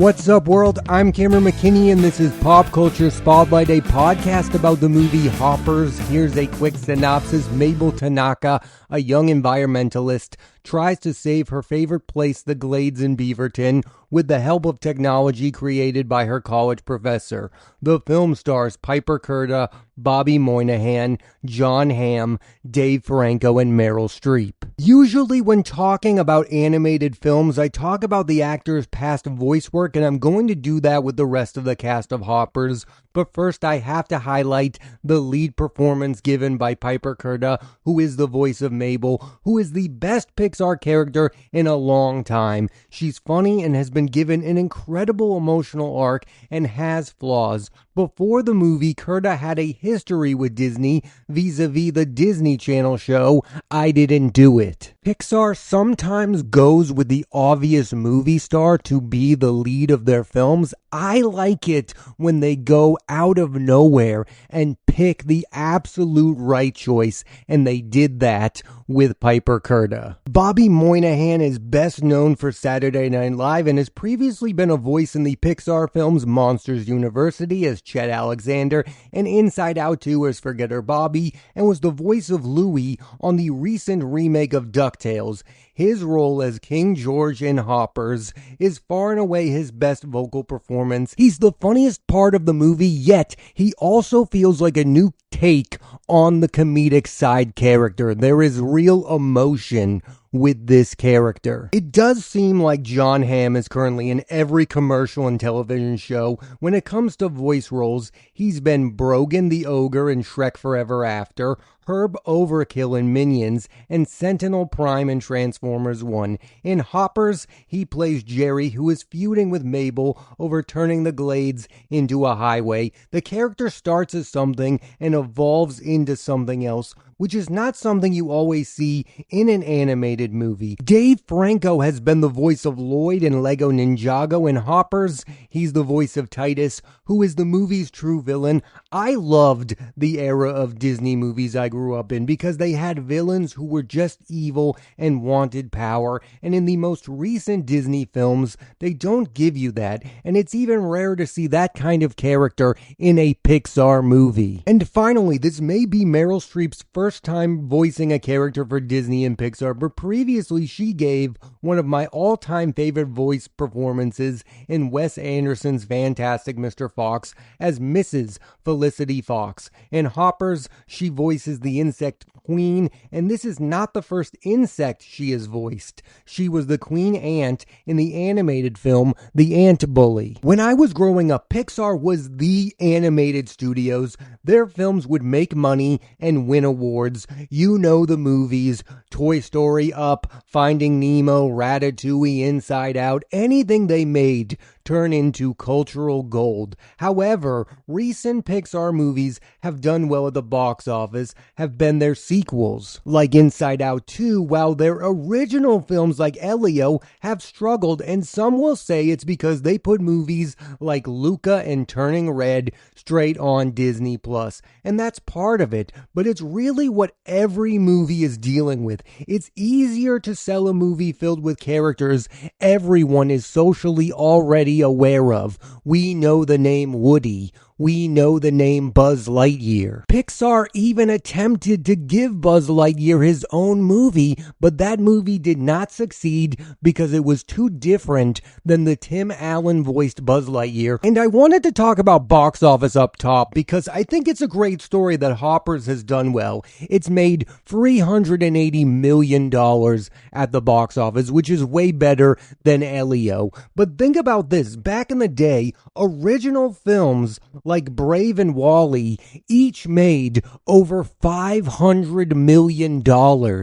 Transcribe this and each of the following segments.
What's up, world? I'm Cameron McKinney, and this is Pop Culture Spotlight, a podcast about the movie Hoppers. Here's a quick synopsis. Mabel Tanaka, a young environmentalist, tries to save her favorite place, the Glades in Beaverton, with the help of technology created by her college professor. The film stars Piper Curda, Bobby Moynihan, John Hamm, Dave Franco, and Meryl Streep. Usually when talking about animated films, I talk about the actors' past voice work, and I'm going to do that with the rest of the cast of Hoppers. But first, I have to highlight the lead performance given by Piper Curda, who is the voice of Mabel, who is the best Pixar character in a long time. She's funny and has been given an incredible emotional arc and has flaws. Before the movie, Curda had a history with Disney vis-a-vis the Disney Channel show I Didn't Do It. Pixar sometimes goes with the obvious movie star to be the lead of their films. I like it when they go out of nowhere and pick the absolute right choice, and they did that with Piper Curda. Bobby Moynihan is best known for Saturday Night Live and has previously been a voice in the Pixar films Monsters University as Chet Alexander and Inside Out 2 as Forgetter Bobby, and was the voice of Louie on the recent remake of DuckTales. His role as King George in Hoppers is far and away his best vocal performance. He's the funniest part of the movie, yet he also feels like a new take on the comedic side character. There is real emotion with this character. It does seem like John Hamm is currently in every commercial and television show. When it comes to voice roles, he's been Brogan the Ogre in Shrek Forever After, Herb Overkill in Minions, and Sentinel Prime in Transformers 1. In Hoppers, he plays Jerry, who is feuding with Mabel over turning the Glades into a highway. The character starts as something and evolves into something else, which is not something you always see in an animated movie. Dave Franco has been the voice of Lloyd in Lego Ninjago. In Hoppers, he's the voice of Titus, who is the movie's true villain. I loved the era of Disney movies I grew up in because they had villains who were just evil and wanted power, and in the most recent Disney films, they don't give you that, and it's even rare to see that kind of character in a Pixar movie. And finally, this may be Meryl Streep's first time voicing a character for Disney and Pixar, but previously she gave one of my all-time favorite voice performances in Wes Anderson's Fantastic Mr. Fox as Mrs. Felicity Fox. In Hoppers, she voices the insect queen, and this is not the first insect she has voiced. She was the queen ant in the animated film The Ant Bully. When I was growing up, Pixar was the animated studios. Their films would make money and win awards. You know the movies: Toy Story, Up, Finding Nemo, Ratatouille, Inside Out. Anything they made turn into cultural gold. However, recent Pixar movies have done well at the box office, have been their sequels, like Inside Out 2, while their original films like Elio have struggled, and some will say it's because they put movies like Luca and Turning Red straight on Disney+. And that's part of it, but it's really what every movie is dealing with. It's easier to sell a movie filled with characters everyone is socially already aware of. We know the name Woody. We know the name Buzz Lightyear. Pixar even attempted to give Buzz Lightyear his own movie, but that movie did not succeed because it was too different than the Tim Allen voiced Buzz Lightyear. And I wanted to talk about box office up top because I think it's a great story that Hoppers has done well. It's made $380 million at the box office, which is way better than Elio. But think about this. Back in the day, original films like Brave and Wall-E each made over $500 million.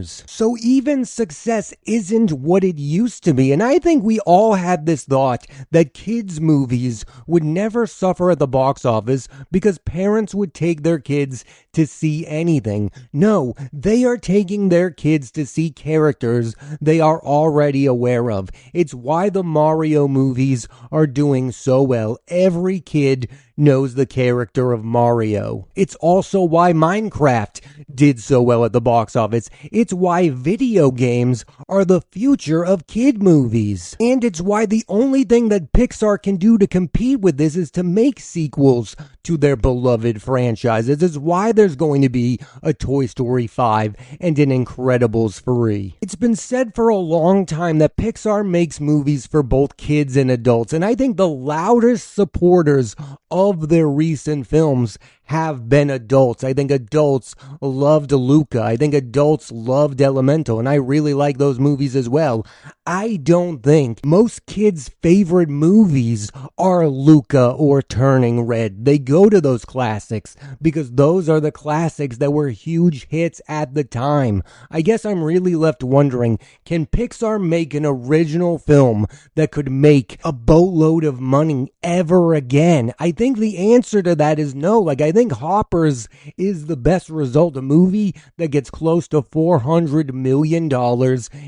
So even success isn't what it used to be. And I think we all had this thought that kids' movies would never suffer at the box office because parents would take their kids to see anything. No, they are taking their kids to see characters they are already aware of. It's why the Mario movies are doing so well. Every kid knows the character of Mario. It's also why Minecraft did so well at the box office. It's why video games are the future of kid movies. And it's why the only thing that Pixar can do to compete with this is to make sequels to their beloved franchises. It's why there's going to be a Toy Story 5 and an Incredibles 3. It's been said for a long time that Pixar makes movies for both kids and adults, and I think the loudest supporters of their recent films have been adults. I think adults loved Luca. I think adults loved Elemental, and I really like those movies as well. I don't think most kids' favorite movies are Luca or Turning Red. They go to those classics because those are the classics that were huge hits at the time. I guess I'm really left wondering, can Pixar make an original film that could make a boatload of money ever again? I think the answer to that is no. I think Hoppers is the best result. A movie that gets close to $400 million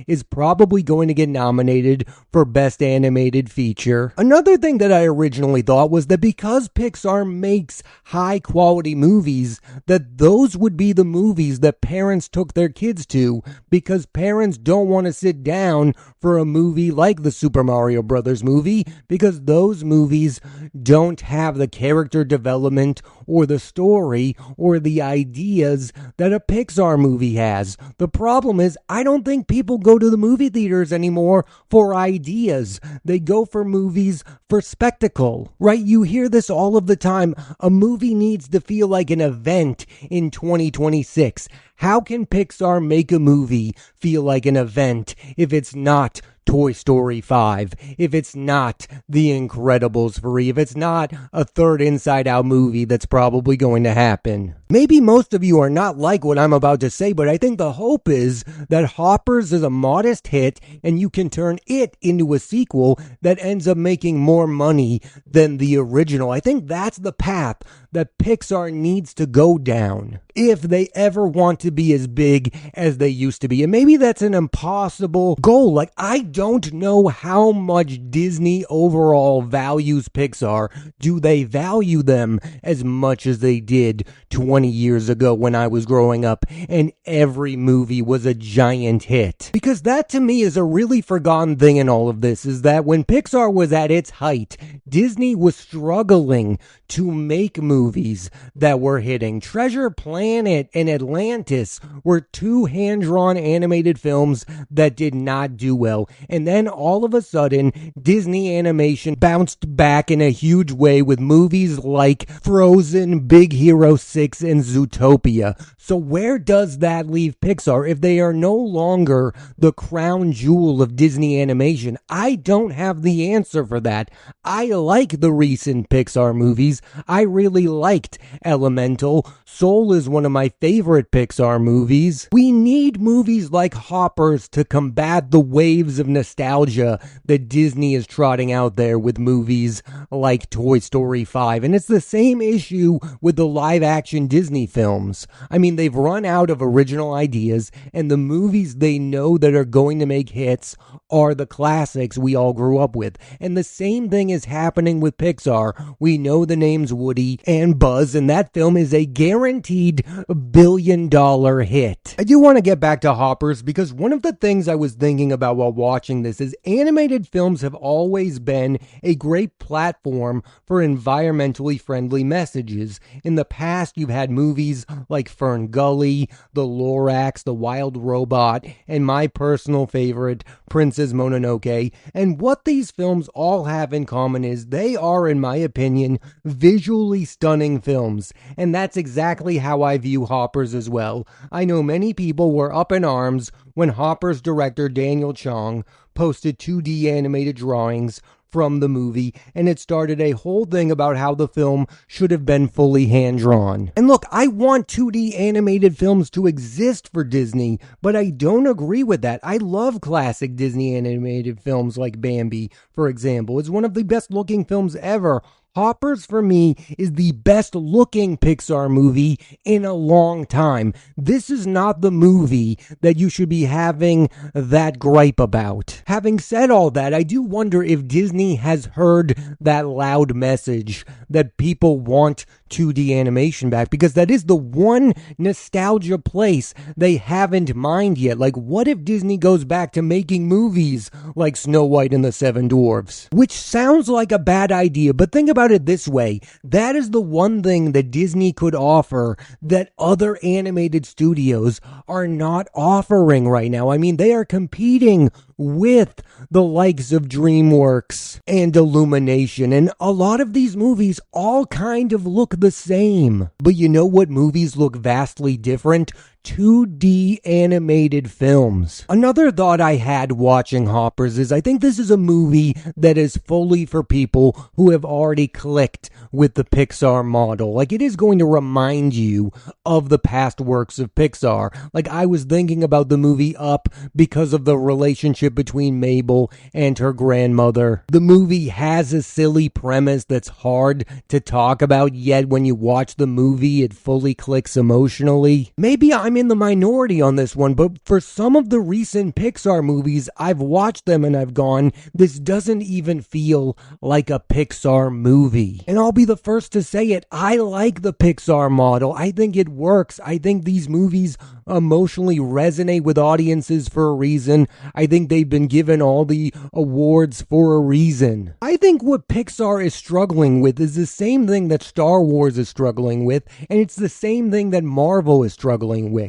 is probably going to get nominated for Best Animated Feature. Another thing that I originally thought was that because Pixar makes high quality movies, that those would be the movies that parents took their kids to, because parents don't want to sit down for a movie like the Super Mario Brothers movie, because those movies don't have the character development or the story or the ideas that a Pixar movie has. The problem is, I don't think people go to the movie theaters anymore for ideas. They go for movies for spectacle, right? You hear this all of the time. A movie needs to feel like an event in 2026. How can Pixar make a movie feel like an event if it's not Toy Story 5, if it's not The Incredibles 3, if it's not a third Inside Out movie that's probably going to happen? Maybe most of you are not like what I'm about to say, but I think the hope is that Hoppers is a modest hit and you can turn it into a sequel that ends up making more money than the original. I think that's the path that Pixar needs to go down if they ever want to be as big as they used to be. And maybe that's an impossible goal. I don't know how much Disney overall values Pixar. Do they value them as much as they did 20 years ago when I was growing up and every movie was a giant hit? Because that to me is a really forgotten thing in all of this, is that when Pixar was at its height, Disney was struggling to make movies that were hitting. Treasure Planet and Atlantis were two hand-drawn animated films that did not do well. And then all of a sudden, Disney Animation bounced back in a huge way with movies like Frozen, Big Hero 6, and Zootopia. So where does that leave Pixar if they are no longer the crown jewel of Disney Animation? I don't have the answer for that. I like the recent Pixar movies. I really liked Elemental. Soul is one of my favorite Pixar movies. We need movies like Hoppers to combat the waves of nostalgia that Disney is trotting out there with movies like Toy Story 5. And it's the same issue with the live-action Disney films. I mean, they've run out of original ideas, and the movies they know that are going to make hits are the classics we all grew up with. And the same thing is happening with Pixar. We know the names Woody and Buzz, and that film is a guaranteed billion-dollar hit. I do want to get back to Hoppers because one of the things I was thinking about while watching this is animated films have always been a great platform for environmentally friendly messages. In the past, you've had movies like Fern Gully, The Lorax, The Wild Robot, and my personal favorite, Princess Mononoke. And what these films all have in common is they are, in my opinion, visually stunning films. And that's exactly how I view Hoppers as well. I know many people were up in arms when Hoppers director Daniel Chong posted 2D animated drawings from the movie, and it started a whole thing about how the film should have been fully hand-drawn. And look, I want 2D animated films to exist for Disney, but I don't agree with that. I love classic Disney animated films like Bambi, for example. It's one of the best looking films ever. Hoppers, for me, is the best looking Pixar movie in a long time. This is not the movie that you should be having that gripe about. Having said all that, I do wonder if Disney has heard that loud message that people want 2D animation back, because that is the one nostalgia place they haven't mined yet. Like, what if Disney goes back to making movies like Snow White and the Seven Dwarfs? Which sounds like a bad idea, but think about it this way. That is the one thing that Disney could offer that other animated studios are not offering right now. I mean, they are competing with the likes of DreamWorks and Illumination, and a lot of these movies all kind of look the same. But you know what movies look vastly different? 2D animated films. Another thought I had watching Hoppers is I think this is a movie that is fully for people who have already clicked with the Pixar model. Like, it is going to remind you of the past works of Pixar. Like, I was thinking about the movie Up because of the relationship between Mabel and her grandmother. The movie has a silly premise that's hard to talk about, yet when you watch the movie, it fully clicks emotionally. Maybe I'm in the minority on this one, but for some of the recent Pixar movies, I've watched them and I've gone, this doesn't even feel like a Pixar movie. And I'll be the first to say it, I like the Pixar model. I think it works. I think these movies emotionally resonate with audiences for a reason. I think they've been given all the awards for a reason. I think what Pixar is struggling with is the same thing that Star Wars is struggling with, and it's the same thing that Marvel is struggling with.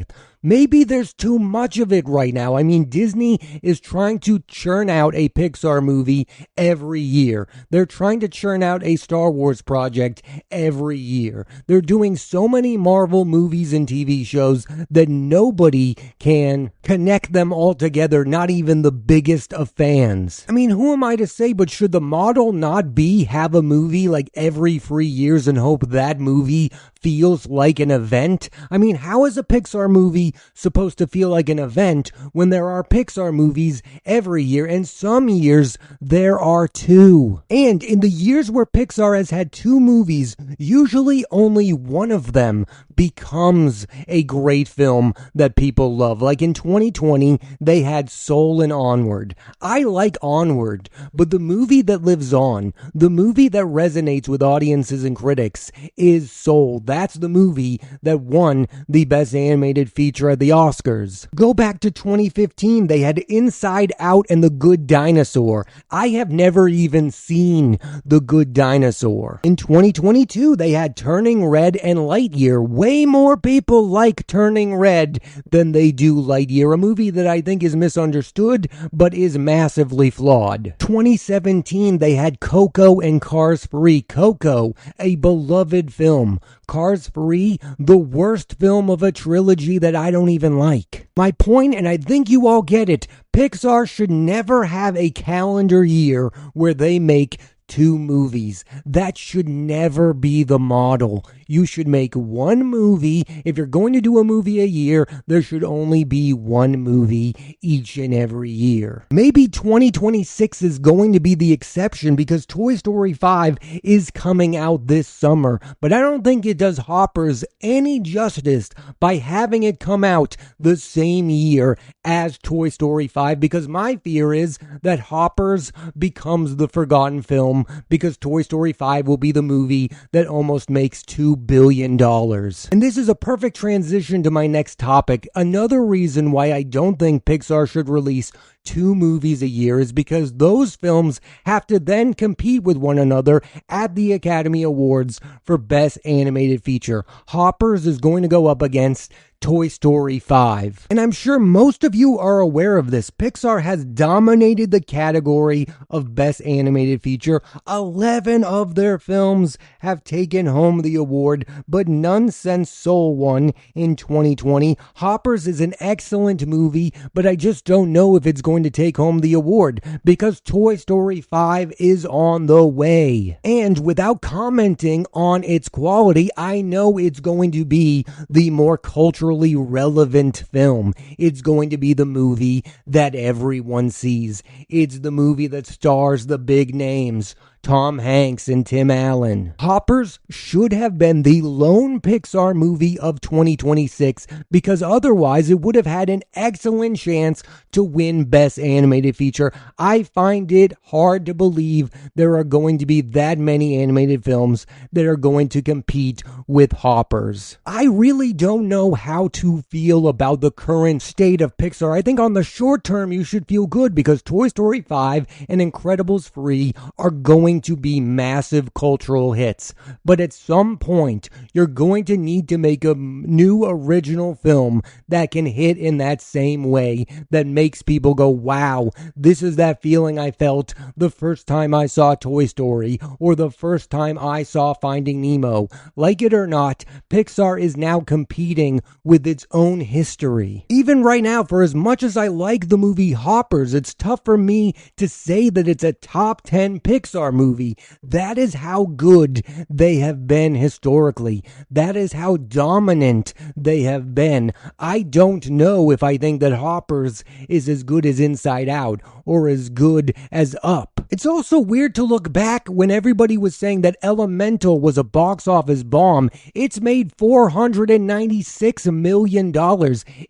Maybe there's too much of it right now. I mean, Disney is trying to churn out a Pixar movie every year. They're trying to churn out a Star Wars project every year. They're doing so many Marvel movies and TV shows that nobody can connect them all together, not even the biggest of fans. I mean, who am I to say, but should the model not be have a movie like every 3 years and hope that movie feels like an event? I mean, how is a Pixar movie supposed to feel like an event when there are Pixar movies every year, and some years there are 2? And in the years where Pixar has had 2 movies, usually only one of them becomes a great film that people love. Like in 2020, they had Soul and Onward. I like Onward, but the movie that lives on, the movie that resonates with audiences and critics is Soul. That's the movie that won the Best Animated Feature at the Oscars. Go back to 2015, they had Inside Out and The Good Dinosaur. I have never even seen The Good Dinosaur. In 2022, they had Turning Red and Lightyear. Way more people like Turning Red than they do Lightyear, a movie that I think is misunderstood but is massively flawed. 2017, they had Coco and Cars 3. Coco, a beloved film. Cars 3, the worst film of a trilogy that I don't even like. My point, and I think you all get it, Pixar should never have a calendar year where they make 2 movies. That should never be the model. You should make one movie. If you're going to do a movie a year, there should only be one movie each and every year. Maybe 2026 is going to be the exception because Toy Story 5 is coming out this summer, but I don't think it does Hoppers any justice by having it come out the same year as Toy Story 5, because my fear is that Hoppers becomes the forgotten film because Toy Story 5 will be the movie that almost makes $2 billion. And this is a perfect transition to my next topic. Another reason why I don't think Pixar should release 2 movies a year is because those films have to then compete with one another at the Academy Awards for Best Animated Feature. Hoppers is going to go up against Toy Story 5. And I'm sure most of you are aware of this. Pixar has dominated the category of Best Animated Feature. 11 of their films have taken home the award, but none since Soul won in 2020. Hoppers is an excellent movie, but I just don't know if it's going to take home the award because Toy Story 5 is on the way. And without commenting on its quality, I know it's going to be the more culturally relevant film. It's going to be the movie that everyone sees. It's the movie that stars the big names. Tom Hanks and Tim Allen. Hoppers should have been the lone Pixar movie of 2026 because otherwise it would have had an excellent chance to win Best Animated Feature. I find it hard to believe there are going to be that many animated films that are going to compete with Hoppers. I really don't know how to feel about the current state of Pixar. I think on the short term you should feel good because Toy Story 5 and Incredibles 3 are going to be massive cultural hits. But at some point, you're going to need to make a new original film that can hit in that same way that makes people go, wow, this is that feeling I felt the first time I saw Toy Story or the first time I saw Finding Nemo. Like it or not, Pixar is now competing with its own history. Even right now, for as much as I like the movie Hoppers, it's tough for me to say that it's a top 10 Pixar movie. That is how good they have been historically. That is how dominant they have been. I don't know if I think that Hoppers is as good as Inside Out or as good as Up. It's also weird to look back when everybody was saying that Elemental was a box office bomb. It's made $496 million.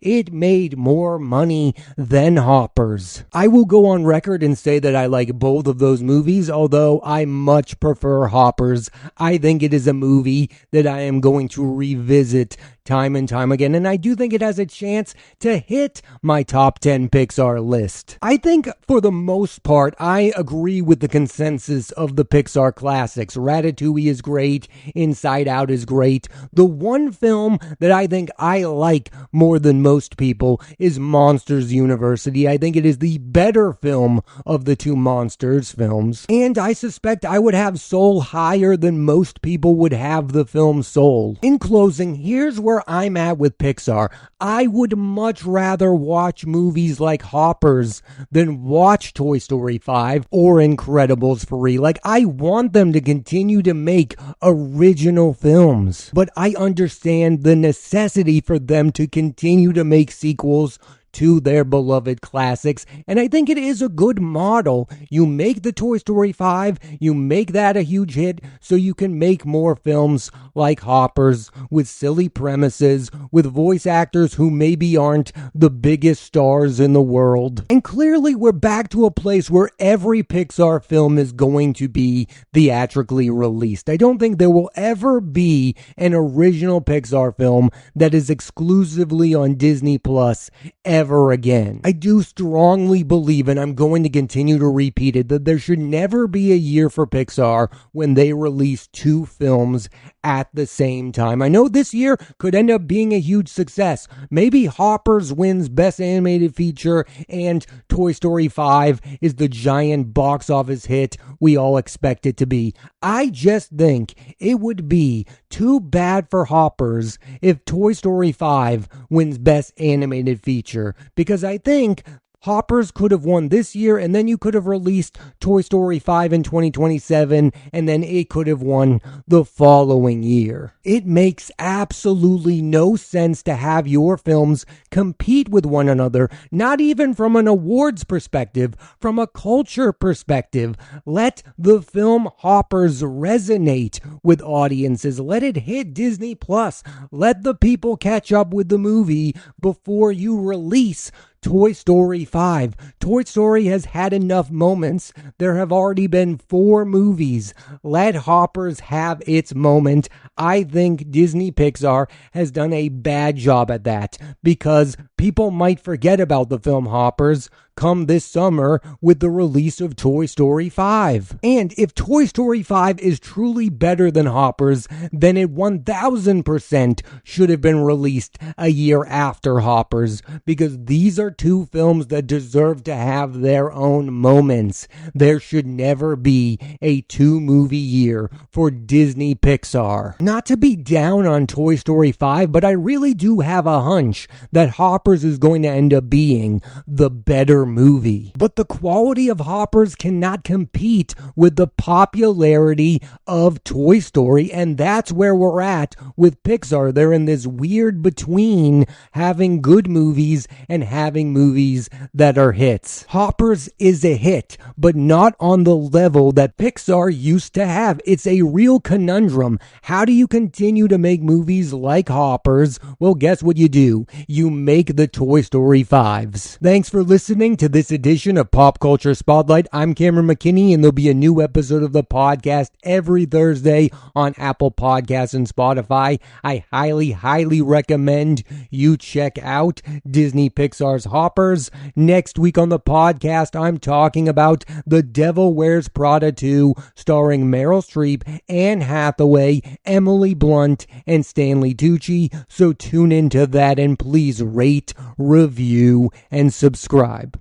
It made more money than Hoppers. I will go on record and say that I like both of those movies, although I much prefer Hoppers. I think it is a movie that I am going to revisit time and time again, and I do think it has a chance to hit my top 10 Pixar list. I think for the most part, I agree with the consensus of the Pixar classics. Ratatouille is great, Inside Out is great. The one film that I think I like more than most people is Monsters University. I think it is the better film of the two Monsters films, and I suspect I would have Soul higher than most people would have the film Soul. In closing, here's where I'm at with Pixar. I would much rather watch movies like Hoppers than watch Toy Story 5 or Incredibles 3. Like, I want them to continue to make original films, but I understand the necessity for them to continue to make sequels to their beloved classics, and I think it is a good model. You make the Toy Story 5, you make that a huge hit, so you can make more films like Hoppers with silly premises, with voice actors who maybe aren't the biggest stars in the world. And clearly we're back to a place where every Pixar film is going to be theatrically released. I don't think there will ever be an original Pixar film that is exclusively on Disney Plus ever again. I do strongly believe, and I'm going to continue to repeat it, that there should never be a year for Pixar when they release two films at the same time. I know this year could end up being a huge success. Maybe Hoppers wins Best Animated Feature and Toy Story 5 is the giant box office hit we all expect it to be. I just think it would be too bad for Hoppers if Toy Story 5 wins Best Animated Feature, because I think Hoppers could have won this year, and then you could have released Toy Story 5 in 2027, and then it could have won the following year. It makes absolutely no sense to have your films compete with one another, not even from an awards perspective, from a culture perspective. Let the film Hoppers resonate with audiences. Let it hit Disney Plus. Let the people catch up with the movie before you release Toy Story 5. Toy Story has had enough moments. There have already been 4 movies. Let Hoppers have its moment. I think Disney Pixar has done a bad job at that because people might forget about the film Hoppers come this summer with the release of Toy Story 5. And if Toy Story 5 is truly better than Hoppers, then it 1000% should have been released a year after Hoppers, because these are two films that deserve to have their own moments. There should never be a 2-movie year for Disney Pixar. Not to be down on Toy Story 5, but I really do have a hunch that Hoppers is going to end up being the better movie. But the quality of Hoppers cannot compete with the popularity of Toy Story, and that's where we're at with Pixar. They're in this weird between having good movies and having movies that are hits. Hoppers is a hit, but not on the level that Pixar used to have. It's a real conundrum. How do you continue to make movies like Hoppers? Well, guess what you do? You make the Toy Story 5s. Thanks for listening to this edition of Pop Culture Spotlight. I'm Cameron McKinney, and there'll be a new episode of the podcast every Thursday on Apple Podcasts and Spotify. I highly recommend you check out Disney Pixar's Hoppers. Next week on the podcast, I'm talking about The Devil Wears Prada 2, starring Meryl Streep, Anne Hathaway, Emily Blunt, and Stanley Tucci. So tune into that and please rate, review, and subscribe.